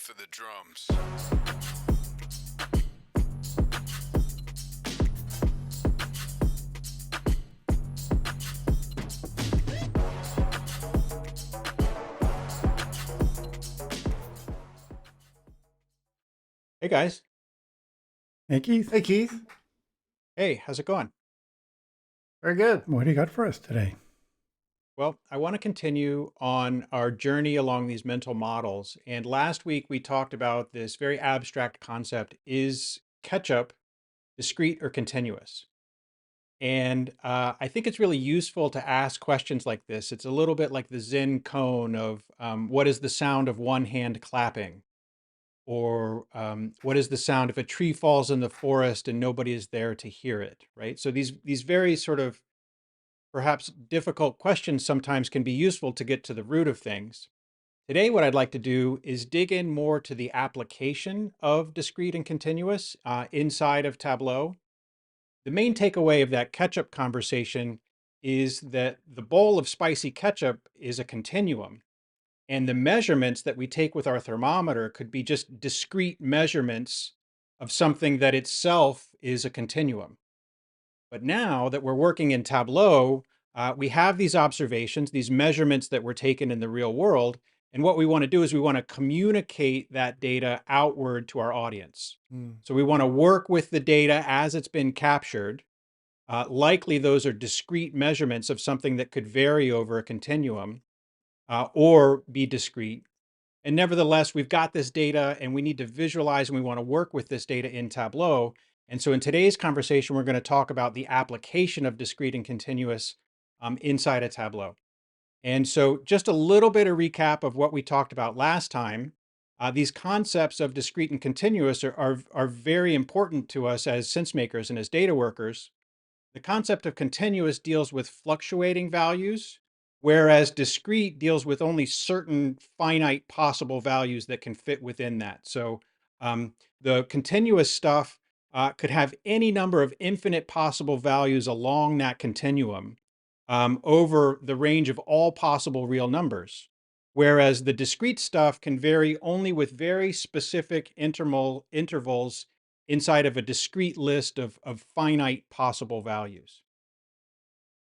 for the drums. Hey guys. Hey, Keith. Hey, Keith. Hey, how's it going? Very good. What do you got for us today? Well, I want to continue on our journey along these mental models. And last week we talked about this very abstract concept: is ketchup discrete or continuous? And I think it's really useful to ask questions like this. It's a little bit like the Zen cone of what is the sound of one hand clapping? Or what is the sound if a tree falls in the forest and nobody is there to hear it, right? So these very sort of perhaps difficult questions sometimes can be useful to get to the root of things. Today, what I'd like to do is dig in more to the application of discrete and continuous inside of Tableau. The main takeaway of that ketchup conversation is that the bowl of spicy ketchup is a continuum, and the measurements that we take with our thermometer could be just discrete measurements of something that itself is a continuum. But now that we're working in Tableau, we have these observations, these measurements that were taken in the real world. And what we want to do is we want to communicate that data outward to our audience. So we want to work with the data as it's been captured. Likely those are discrete measurements of something that could vary over a continuum or be discrete. And nevertheless, we've got this data and we need to visualize and we want to work with this data in Tableau. And so in today's conversation, we're going to talk about the application of discrete and continuous inside a Tableau. And so just a little bit of recap of what we talked about last time. These concepts of discrete and continuous are very important to us as sense makers and as data workers. The concept of continuous deals with fluctuating values, whereas discrete deals with only certain finite possible values that can fit within that. So the continuous stuff could have any number of infinite possible values along that continuum over the range of all possible real numbers. Whereas the discrete stuff can vary only with very specific intervals inside of a discrete list of finite possible values.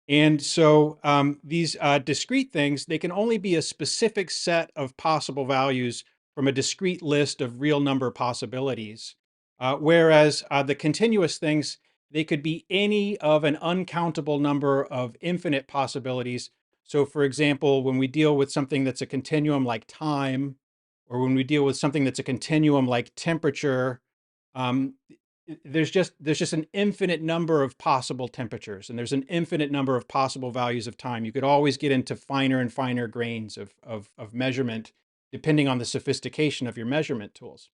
And so these discrete things, they can only be a specific set of possible values from a discrete list of real number possibilities. Whereas the continuous things, they could be any of an uncountable number of infinite possibilities. So for example, when we deal with something that's a continuum like time, or when we deal with something that's a continuum like temperature, um, there's just an infinite number of possible temperatures, and there's an infinite number of possible values of time. You could always get into finer and finer grains of measurement, depending on the sophistication of your measurement tools.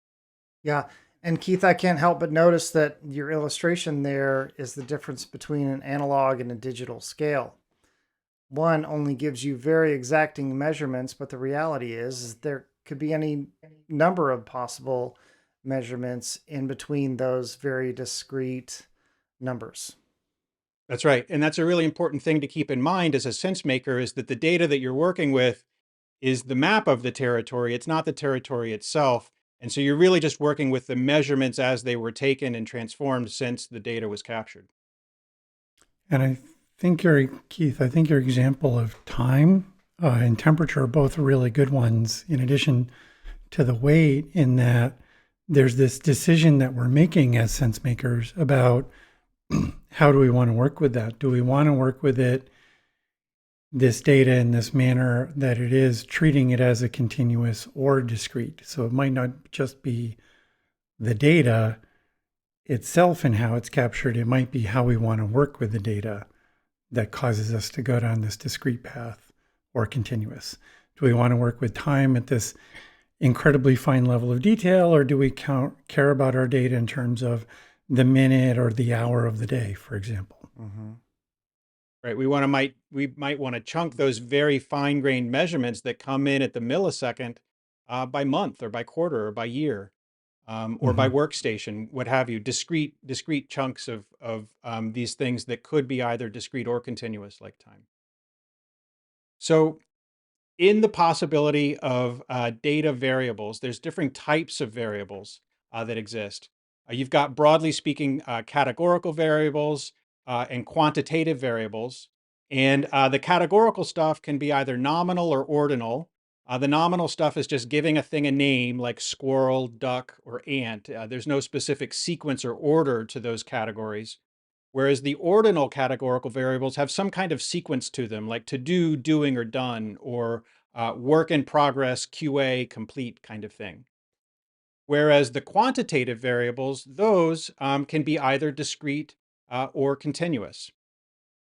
Yeah. And Keith, I can't help but notice that your illustration there is the difference between an analog and a digital scale. One only gives you very exacting measurements, but the reality is there could be any number of possible measurements in between those very discrete numbers. That's right, and that's a really important thing to keep in mind as a sense maker, is that the data that you're working with is the map of the territory. It's not the territory itself. And so you're really just working with the measurements as they were taken and transformed since the data was captured. And Keith, I think your example of time and temperature are both really good ones, in addition to the weight, in that there's this decision that we're making as sense makers about how do we want to work with that? Do we want to work with this data in this manner that it is treating it as a continuous or discrete? So it might not just be the data itself and how it's captured. It might be how we want to work with the data that causes us to go down this discrete path or continuous. Do we want to work with time at this incredibly fine level of detail, or do we care about our data in terms of the minute or the hour of the day, for example? Mm-hmm. Right. We might want to chunk those very fine-grained measurements that come in at the millisecond by month or by quarter or by year, or by workstation, what have you. Discrete chunks of these things that could be either discrete or continuous, like time. So in the possibility of data variables, there's different types of variables that exist. You've got, broadly speaking, categorical variables and quantitative variables. And the categorical stuff can be either nominal or ordinal. The nominal stuff is just giving a thing a name like squirrel, duck, or ant. There's no specific sequence or order to those categories. Whereas the ordinal categorical variables have some kind of sequence to them, like to do, doing, or done, or work in progress, QA, complete kind of thing. Whereas the quantitative variables, those can be either discrete or continuous.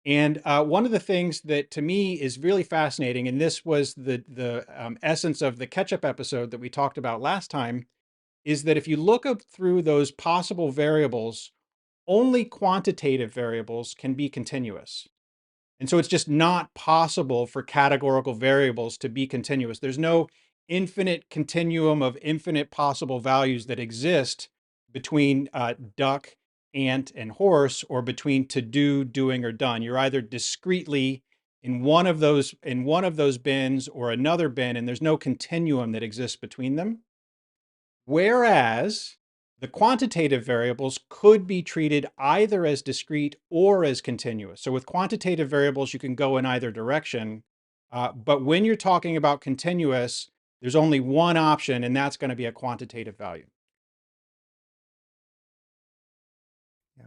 And one of the things that to me is really fascinating, and this was the essence of the ketchup episode that we talked about last time, is that if you look up through those possible variables, only quantitative variables can be continuous. And so it's just not possible for categorical variables to be continuous. There's no infinite continuum of infinite possible values that exist between duck, ant, and horse, or between to do, doing, or done. You're either discretely in one of those bins or another bin, and there's no continuum that exists between them. Whereas the quantitative variables could be treated either as discrete or as continuous. So with quantitative variables, you can go in either direction. But when you're talking about continuous, there's only one option, and that's going to be a quantitative value. Yeah.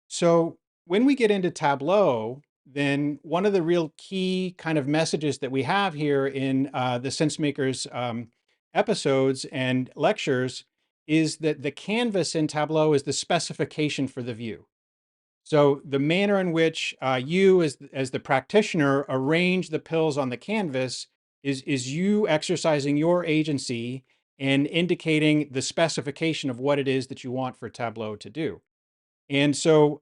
So when we get into Tableau, then one of the real key kind of messages that we have here in the Sensemaker's episodes and lectures is that the canvas in Tableau is the specification for the view. So the manner in which you, as the practitioner, arrange the pills on the canvas is you exercising your agency and indicating the specification of what it is that you want for Tableau to do. And so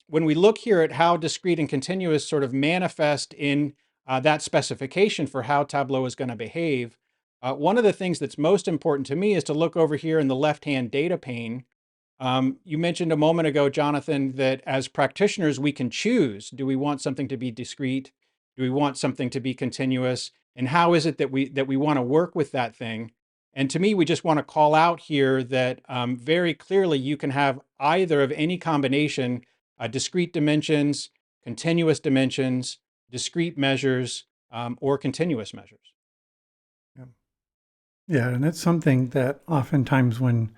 when we look here at how discrete and continuous sort of manifest in that specification for how Tableau is going to behave, one of the things that's most important to me is to look over here in the left-hand data pane. You mentioned a moment ago, Jonathan, that as practitioners, we can choose. Do we want something to be discrete? Do we want something to be continuous? And how is it that we want to work with that thing? And to me, we just want to call out here that very clearly you can have either of any combination, discrete dimensions, continuous dimensions, discrete measures, or continuous measures. Yeah. Yeah, and that's something that oftentimes when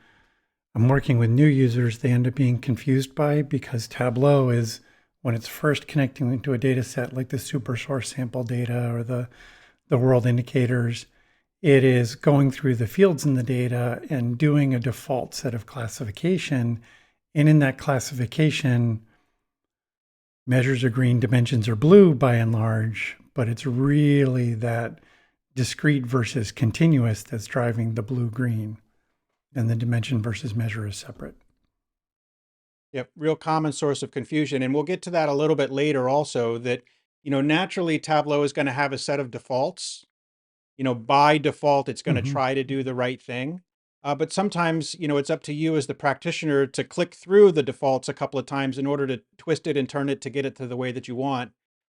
I'm working with new users, they end up being confused by, because Tableau is, when it's first connecting into a data set like the super source sample data or the world indicators, it is going through the fields in the data and doing a default set of classification. And in that classification, measures are green, dimensions are blue by and large, but it's really that discrete versus continuous that's driving the blue-green, and the dimension versus measure is separate. Yep, real common source of confusion. And we'll get to that a little bit later also, that, naturally Tableau is going to have a set of defaults. By default, it's going to Mm-hmm. try to do the right thing. But sometimes, it's up to you as the practitioner to click through the defaults a couple of times in order to twist it and turn it to get it to the way that you want.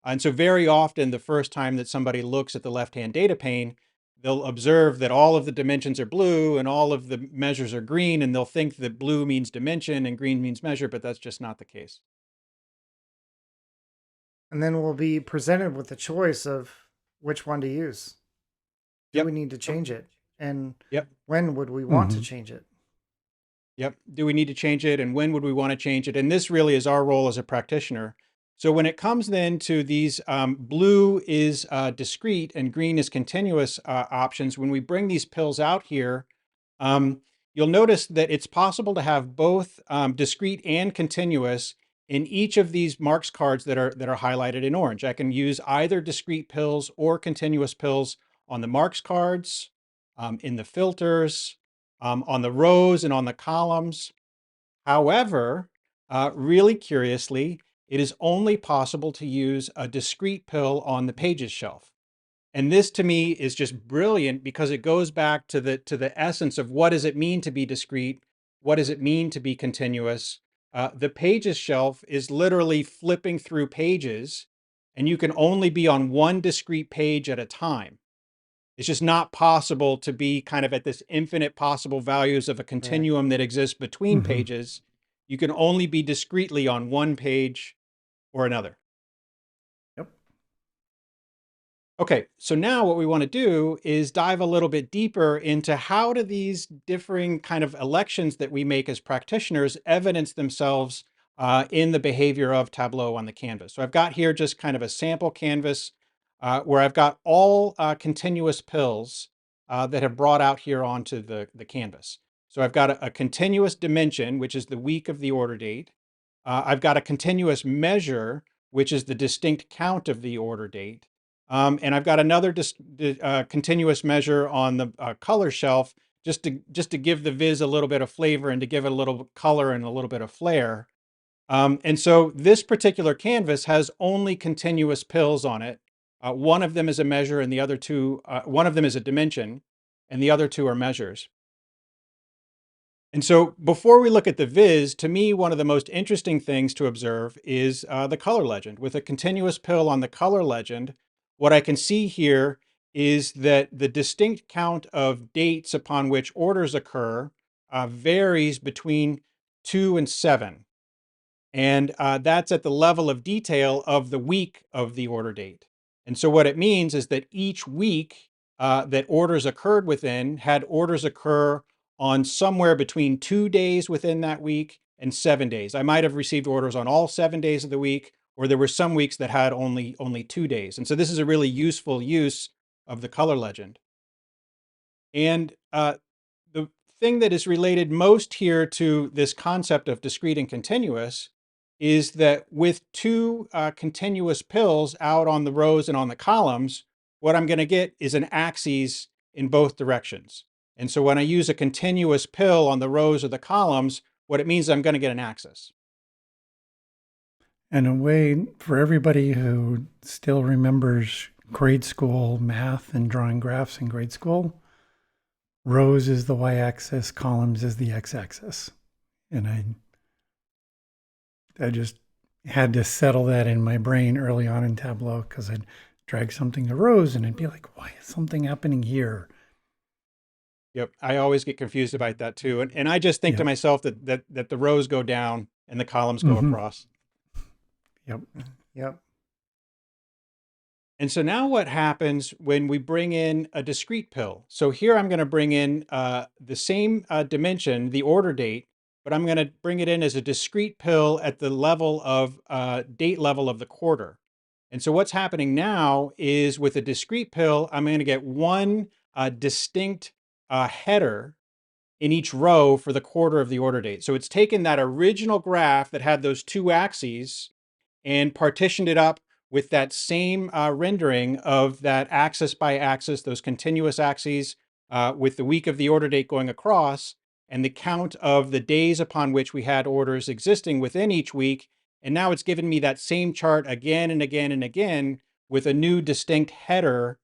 And so very often, the first time that somebody looks at the left-hand data pane, they'll observe that all of the dimensions are blue and all of the measures are green, and they'll think that blue means dimension and green means measure, but that's just not the case. And then we'll be presented with the choice of which one to use. Do we Yep. need to change it? And Yep. when would we want to Mm-hmm. change it? Yep. Do we need to change it? And when would we want to change it? And this really is our role as a practitioner. So when it comes then to these blue is discrete and green is continuous options, when we bring these pills out here, um, you'll notice that it's possible to have both discrete and continuous in each of these marks cards that are highlighted in orange. I can use either discrete pills or continuous pills on the marks cards, in the filters, on the rows and on the columns. However, really curiously, it is only possible to use a discrete pill on the pages shelf. And this to me is just brilliant because it goes back to the essence of what does it mean to be discrete? What does it mean to be continuous? The pages shelf is literally flipping through pages. and you can only be on one discrete page at a time. It's just not possible to be kind of at this infinite possible values of a Right. continuum that exists between Hmm. pages. You can only be discretely on one page or another. Yep. Okay, so now what we want to do is dive a little bit deeper into how do these differing kind of elections that we make as practitioners evidence themselves in the behavior of Tableau on the canvas. So I've got here just kind of a sample canvas where I've got all continuous pills that have brought out here onto the canvas. So I've got a continuous dimension, which is the week of the order date. I've got a continuous measure, which is the distinct count of the order date. And I've got another continuous measure on the color shelf just to give the viz a little bit of flavor and to give it a little color and a little bit of flair. And so this particular canvas has only continuous pills on it. One of them is a measure, and the other two, one of them is a dimension, and the other two are measures. And so before we look at the viz, to me, one of the most interesting things to observe is the color legend. With a continuous pill on the color legend, what I can see here is that the distinct count of dates upon which orders occur varies between 2 and 7. And that's at the level of detail of the week of the order date. And so what it means is that each week that orders occurred within had orders occur on somewhere between 2 days within that week and 7 days. I might have received orders on all 7 days of the week, or there were some weeks that had only 2 days. And so this is a really useful use of the color legend. And the thing that is related most here to this concept of discrete and continuous is that with two continuous pills out on the rows and on the columns, what I'm going to get is an axis in both directions. And so when I use a continuous pill on the rows or the columns, what it means is I'm going to get an axis. And a way for everybody who still remembers grade school math and drawing graphs in grade school, rows is the y-axis, columns is the x-axis. And I just had to settle that in my brain early on in Tableau because I'd drag something to rows and I'd be like, why is something happening here? Yep, I always get confused about that too. And I just think to Yep. myself that the rows go down and the columns go Mm-hmm. across. Yep. Yep. And so now what happens when we bring in a discrete pill? So here I'm going to bring in the same dimension, the order date, but I'm going to bring it in as a discrete pill at the level of date level of the quarter. And so what's happening now is with a discrete pill, I'm going to get one distinct header in each row for the quarter of the order date. So it's taken that original graph that had those two axes and partitioned it up with that same rendering of that axis by axis, those continuous axes with the week of the order date going across and the count of the days upon which we had orders existing within each week. And now it's given me that same chart again and again and again with a new distinct header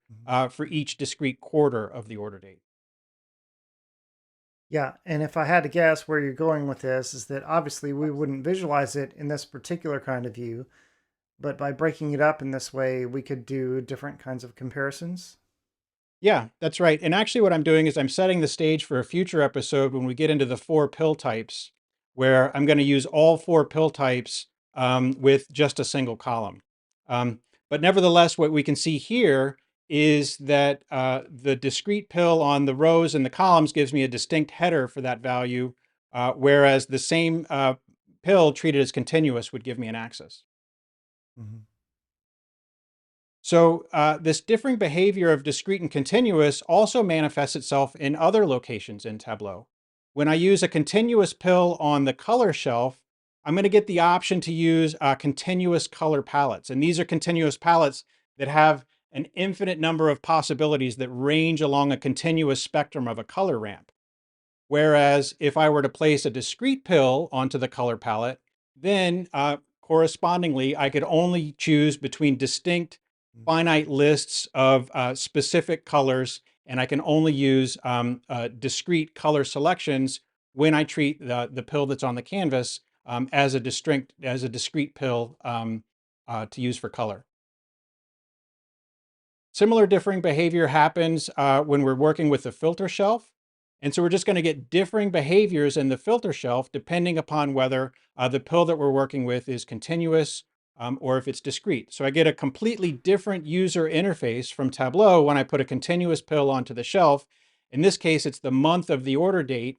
for each discrete quarter of the order date. Yeah, and if I had to guess where you're going with this, is that obviously we wouldn't visualize it in this particular kind of view, but by breaking it up in this way, we could do different kinds of comparisons. Yeah, that's right. And actually, what I'm doing is I'm setting the stage for a future episode when we get into the four pill types, where I'm going to use all four pill types with just a single column. But nevertheless, what we can see here is that the discrete pill on the rows and the columns gives me a distinct header for that value, whereas the same pill treated as continuous would give me an axis. Mhm. So this differing behavior of discrete and continuous also manifests itself in other locations in Tableau. When I use a continuous pill on the color shelf, I'm going to get the option to use continuous color palettes. And these are continuous palettes that have an infinite number of possibilities that range along a continuous spectrum of a color ramp. Whereas if I were to place a discrete pill onto the color palette, then correspondingly, I could only choose between distinct finite lists of specific colors, and I can only use discrete color selections when I treat the pill that's on the canvas as a discrete pill to use for color. Similar differing behavior happens when we're working with the filter shelf. And so we're just going to get differing behaviors in the filter shelf depending upon whether the pill that we're working with is continuous or if it's discrete. So I get a completely different user interface from Tableau when I put a continuous pill onto the shelf. In this case, it's the month of the order date.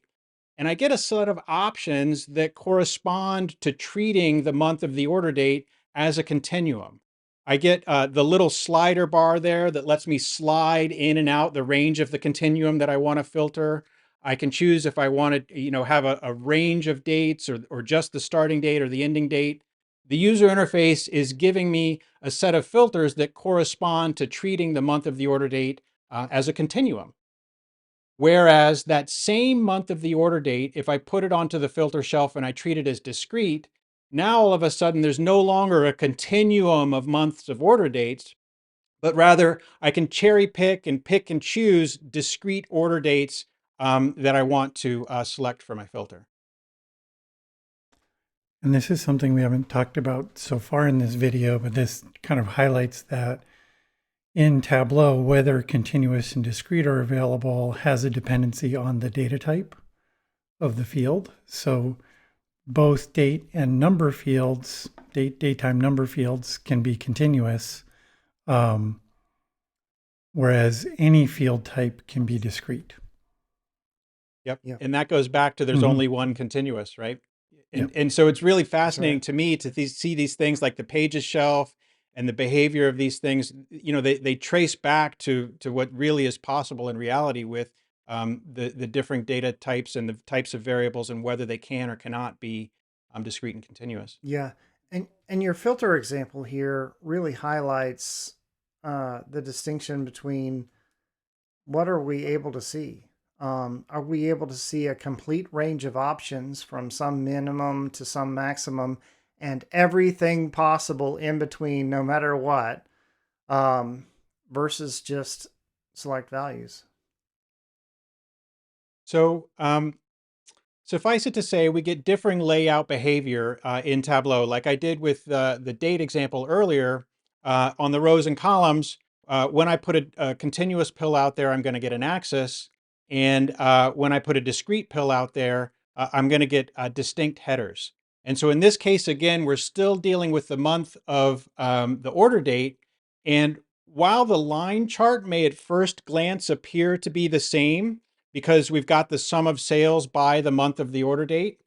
And I get a set of options that correspond to treating the month of the order date as a continuum. I get the little slider bar there that lets me slide in and out the range of the continuum that I want to filter. I can choose if I want to, have a range of dates or just the starting date or the ending date. The user interface is giving me a set of filters that correspond to treating the month of the order date as a continuum. Whereas that same month of the order date, if I put it onto the filter shelf and I treat it as discrete, now all of a sudden there's no longer a continuum of months of order dates, but rather I can cherry pick and choose discrete order dates that I want to select for my filter. And this is something we haven't talked about so far in this video, but this kind of highlights that in Tableau, whether continuous and discrete are available has a dependency on the data type of the field. So both date and number fields, datetime number fields can be continuous, whereas any field type can be discrete. Yep. And that goes back to there's only one continuous, right? Yep. And so it's really fascinating to me to see these things like the pages shelf and the behavior of these things. They trace back to what really is possible in reality with the different data types and the types of variables and whether they can or cannot be discrete and continuous. Yeah. And your filter example here really highlights the distinction between what are we able to see? Are we able to see a complete range of options from some minimum to some maximum and everything possible in between, no matter what, versus just select values? So suffice it to say, we get differing layout behavior in Tableau, like I did with the date example earlier on the rows and columns. When I put a continuous pill out there, I'm going to get an axis. And when I put a discrete pill out there, I'm going to get distinct headers. And so in this case, again, we're still dealing with the month of the order date. And while the line chart may at first glance appear to be the same, because we've got the sum of sales by the month of the order date,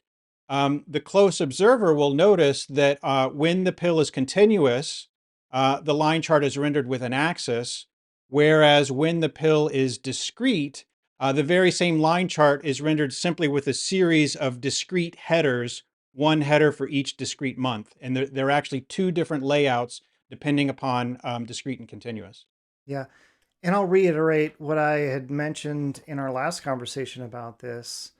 the close observer will notice that when the pill is continuous, the line chart is rendered with an axis, whereas when the pill is discrete, the very same line chart is rendered simply with a series of discrete headers, one header for each discrete month. And they're actually two different layouts depending upon discrete and continuous. Yeah. And I'll reiterate what I had mentioned in our last conversation about this,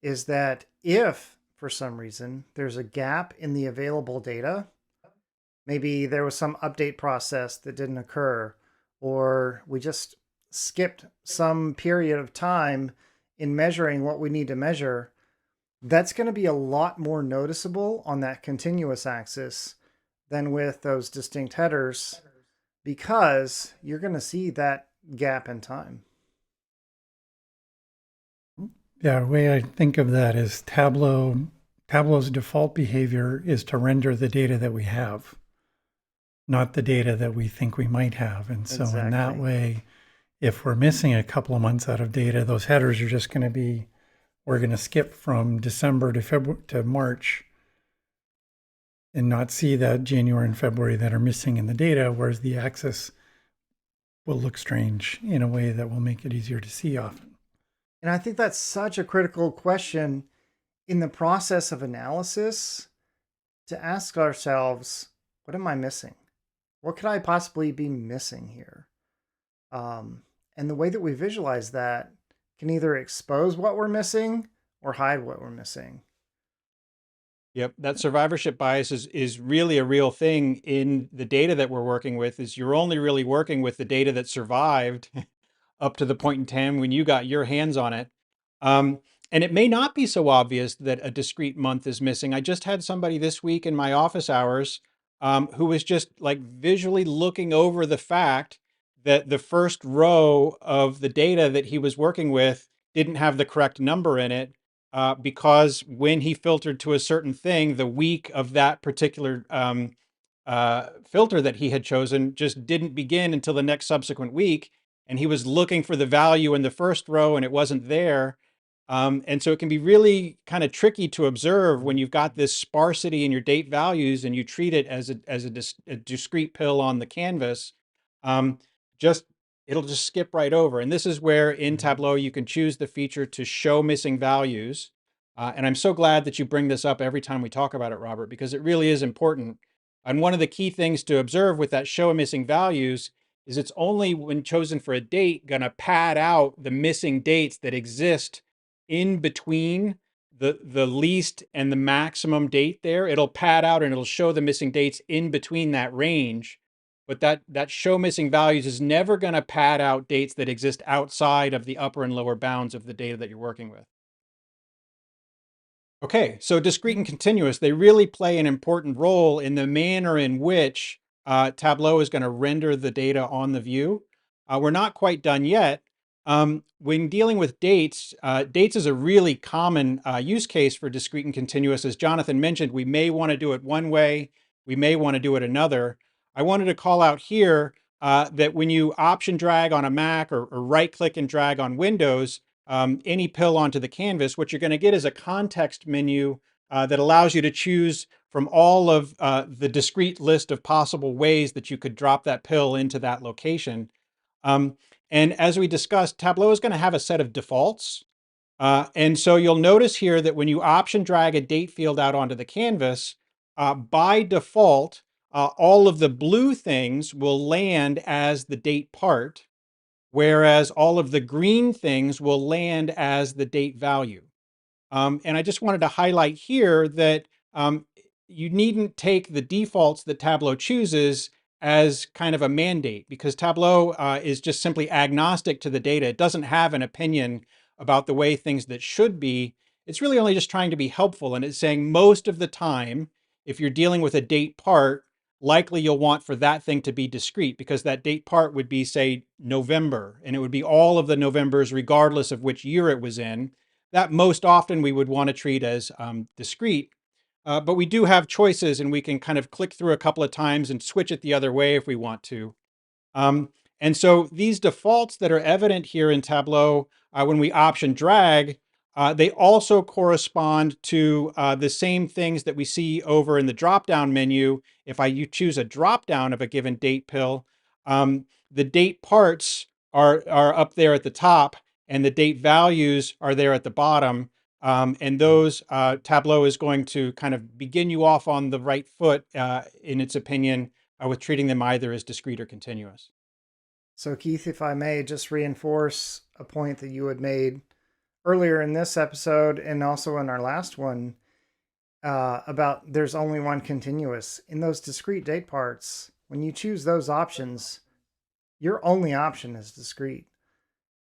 is that if for some reason there's a gap in the available data, maybe there was some update process that didn't occur, or we just skipped some period of time in measuring what we need to measure, that's going to be a lot more noticeable on that continuous axis than with those distinct headers, because you're going to see that gap in time. Yeah, the way I think of that is Tableau's default behavior is to render the data that we have, not the data that we think we might have. And so in that way, if we're missing a couple of months out of data, those headers are just going to be, we're going to skip from December to February to March and not see that January and February that are missing in the data, whereas the axis will look strange in a way that will make it easier to see often. And I think that's such a critical question in the process of analysis, to ask ourselves, what am I missing? What could I possibly be missing here? And the way that we visualize that can either expose what we're missing or hide what we're missing. Yep, that survivorship bias is really a real thing in the data that we're working with. Is you're only really working with the data that survived up to the point in time when you got your hands on it. And it may not be so obvious that a discrete month is missing. I just had somebody this week in my office hours who was just like visually looking over the fact that the first row of the data that he was working with didn't have the correct number in it, because when he filtered to a certain thing, the week of that particular filter that he had chosen just didn't begin until the next subsequent week. And he was looking for the value in the first row and it wasn't there. And so it can be really kind of tricky to observe when you've got this sparsity in your date values and you treat it as a discrete pill on the canvas. Um, just It'll just skip right over. And this is where in Tableau you can choose the feature to show missing values. And I'm so glad that you bring this up every time we talk about it, Robert, because it really is important. And one of the key things to observe with that show missing values is it's only when chosen for a date going to pad out the missing dates that exist in between the least and the maximum date there. It'll pad out and it'll show the missing dates in between that range. But that show missing values is never going to pad out dates that exist outside of the upper and lower bounds of the data that you're working with. Okay, so discrete and continuous, they really play an important role in the manner in which Tableau is going to render the data on the view. We're not quite done yet. When dealing with dates, dates is a really common use case for discrete and continuous. As Jonathan mentioned, we may want to do it one way, we may want to do it another. I wanted to call out here that when you option drag on a Mac or right click and drag on Windows, any pill onto the canvas, what you're going to get is a context menu that allows you to choose from all of the discrete list of possible ways that you could drop that pill into that location. And as we discussed, Tableau is going to have a set of defaults. And so you'll notice here that when you option drag a date field out onto the canvas, by default, all of the blue things will land as the date part, whereas all of the green things will land as the date value. And I just wanted to highlight here that you needn't take the defaults that Tableau chooses as kind of a mandate, because Tableau is just simply agnostic to the data. It doesn't have an opinion about the way things that should be. It's really only just trying to be helpful. And it's saying most of the time, if you're dealing with a date part, likely you'll want for that thing to be discrete, because that date part would be, say, November, and it would be all of the Novembers regardless of which year it was in. That most often we would want to treat as discrete. But we do have choices, and we can kind of click through a couple of times and switch it the other way if we want to. Um, and so these defaults that are evident here in Tableau, when we option drag, they also correspond to the same things that we see over in the drop-down menu. If you choose a drop-down of a given date pill, the date parts are up there at the top, and the date values are there at the bottom. And those Tableau is going to kind of begin you off on the right foot, in its opinion, with treating them either as discrete or continuous. So, Keith, if I may just reinforce a point that you had made earlier in this episode and also in our last one, about there's only one continuous. In those discrete date parts, when you choose those options, your only option is discrete.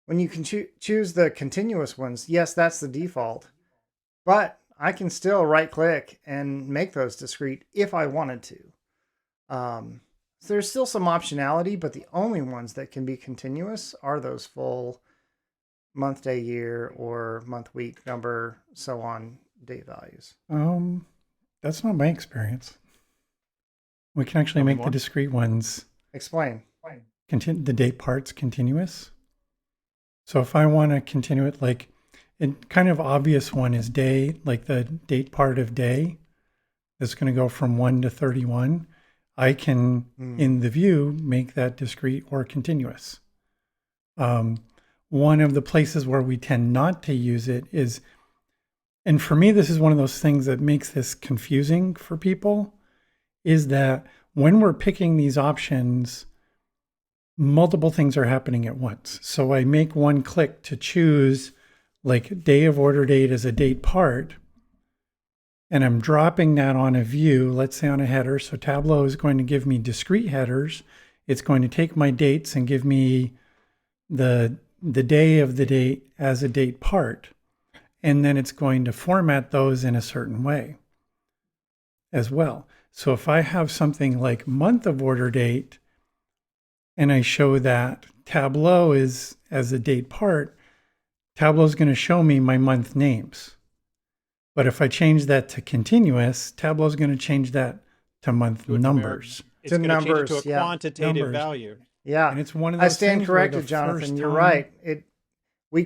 When you can choose the continuous ones, yes, that's the default, but I can still right click and make those discrete if I wanted to. So there's still some optionality, but the only ones that can be continuous are those full month, day, year, or month, week, number, so on date values. That's not my experience. We can actually make the discrete ones. Explain. The date parts continuous. So if I want to continue it, like a kind of obvious one is day, like the date part of day is going to go from 1 to 31. I can, in the view, make that discrete or continuous. One of the places where we tend not to use it is, and for me, this is one of those things that makes this confusing for people, is that when we're picking these options, multiple things are happening at once. So I make one click to choose like day of order date as a date part, and I'm dropping that on a view, let's say on a header. So Tableau is going to give me discrete headers. It's going to take my dates and give me the day of the date as a date part. And then it's going to format those in a certain way as well. So if I have something like month of order date, and I show that Tableau is as a date part, Tableau is going to show me my month names. But if I change that to continuous, Tableau is going to change that to month Do it numeric. numbers. It's To going to change it to a numbers, yeah. quantitative Numbers. value. Yeah. And it's one of I those stand things where the corrected, Jonathan. first You're time- right. We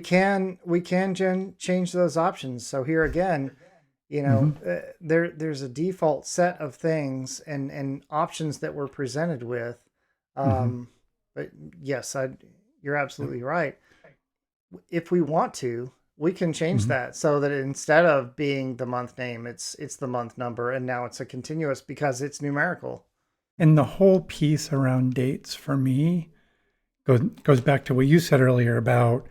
can change those options. So here again, there's a default set of things and options that we're presented with. But yes, you're absolutely right. If we want to, we can change that so that instead of being the month name, it's the month number, and now it's a continuous because it's numerical. And the whole piece around dates for me goes back to what you said earlier about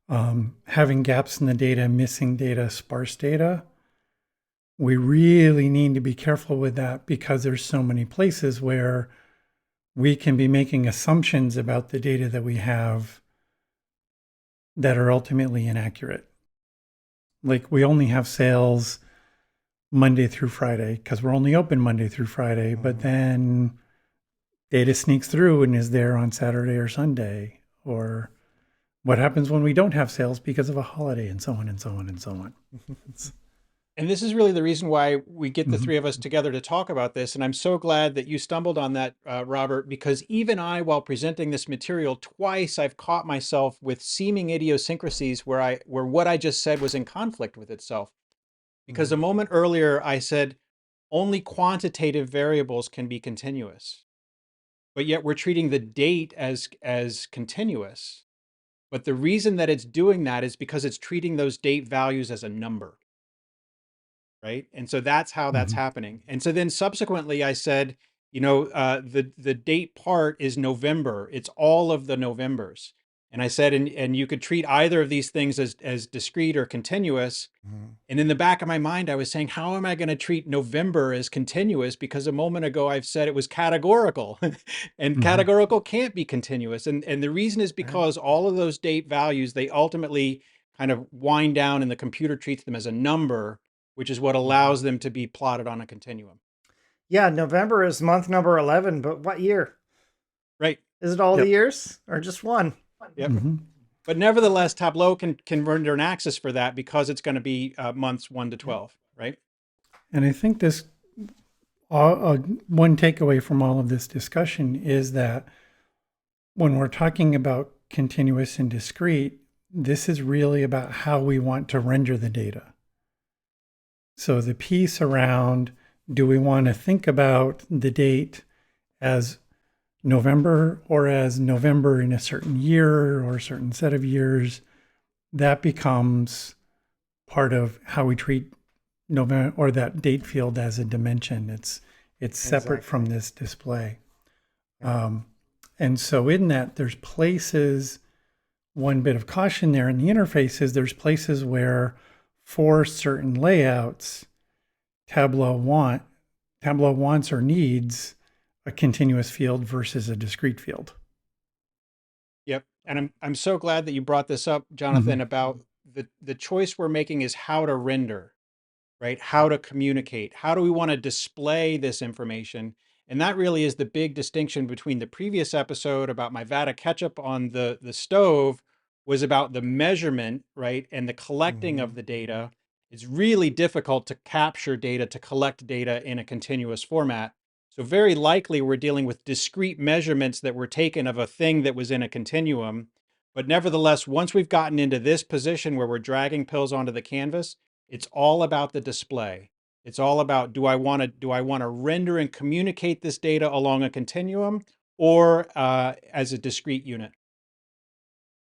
having gaps in the data, missing data, sparse data. We really need to be careful with that because there's so many places where we can be making assumptions about the data that we have that are ultimately inaccurate. Like we only have sales Monday through Friday because we're only open Monday through Friday, but then data sneaks through and is there on Saturday or Sunday, or what happens when we don't have sales because of a holiday, and so on and so on and so on. And this is really the reason why we get the three of us together to talk about this. And I'm so glad that you stumbled on that, Robert, because even I, while presenting this material twice, I've caught myself with seeming idiosyncrasies where what I just said was in conflict with itself. Because a moment earlier, I said only quantitative variables can be continuous, but yet we're treating the date as continuous. But the reason that it's doing that is because it's treating those date values as a number. Right. And so that's how that's happening. And so then subsequently I said, the date part is November. It's all of the Novembers. And I said, and you could treat either of these things as discrete or continuous. And in the back of my mind, I was saying, how am I going to treat November as continuous? Because a moment ago, I've said it was categorical and categorical can't be continuous. And the reason is because all of those date values, they ultimately kind of wind down and the computer treats them as a number, which is what allows them to be plotted on a continuum. Yeah, November is month number 11, but what year? Right. Is it all the years or just one? Yep. But nevertheless, Tableau can render an axis for that because it's going to be months 1 to 12, right? And I think this one takeaway from all of this discussion is that when we're talking about continuous and discrete, this is really about how we want to render the data. So the piece around, do we want to think about the date as November or as November in a certain year or a certain set of years? That becomes part of how we treat November or that date field as a dimension. It's separate from this display. And so in that, there's places, one bit of caution there in the interface is there's places where for certain layouts, Tableau wants or needs a continuous field versus a discrete field. Yep. And I'm so glad that you brought this up, Jonathan, about the choice we're making is how to render, right? How to communicate. How do we want to display this information? And that really is the big distinction between the previous episode about my vat of ketchup on the stove was about the measurement, right? And the collecting of the data. It's really difficult to capture data, to collect data in a continuous format. So very likely we're dealing with discrete measurements that were taken of a thing that was in a continuum. But nevertheless, once we've gotten into this position where we're dragging pills onto the canvas, it's all about the display. It's all about, do I want to render and communicate this data along a continuum or as a discrete unit?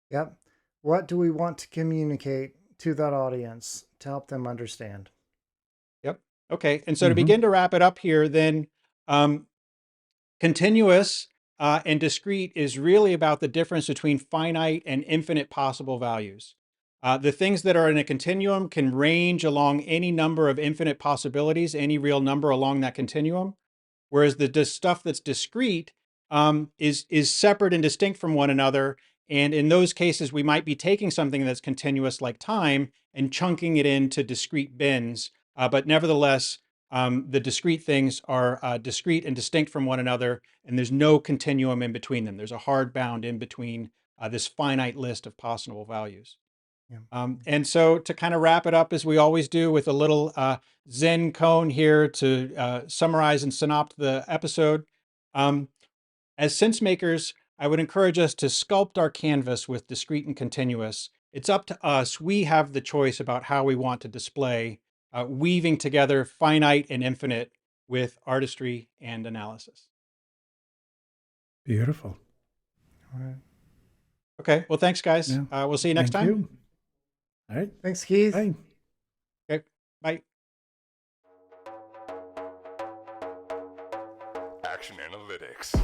Yep. What do we want to communicate to that audience to help them understand? Yep. Okay. And so to begin to wrap it up here, then continuous and discrete is really about the difference between finite and infinite possible values. The things that are in a continuum can range along any number of infinite possibilities, any real number along that continuum. Whereas the stuff that's discrete is separate and distinct from one another. And in those cases, we might be taking something that's continuous like time and chunking it into discrete bins. But nevertheless, the discrete things are discrete and distinct from one another, and there's no continuum in between them. There's a hard bound in between this finite list of possible values. Yeah. And so to kind of wrap it up, as we always do, with a little Zen cone here to summarize and synopt the episode. As sense makers, I would encourage us to sculpt our canvas with discrete and continuous. It's up to us. We have the choice about how we want to display, weaving together finite and infinite with artistry and analysis. Beautiful. All right. Okay. Well, thanks, guys. Yeah. We'll see you next Thank time. you. All right. Thanks, Keith. Bye. Okay. Bye. Action Analytics.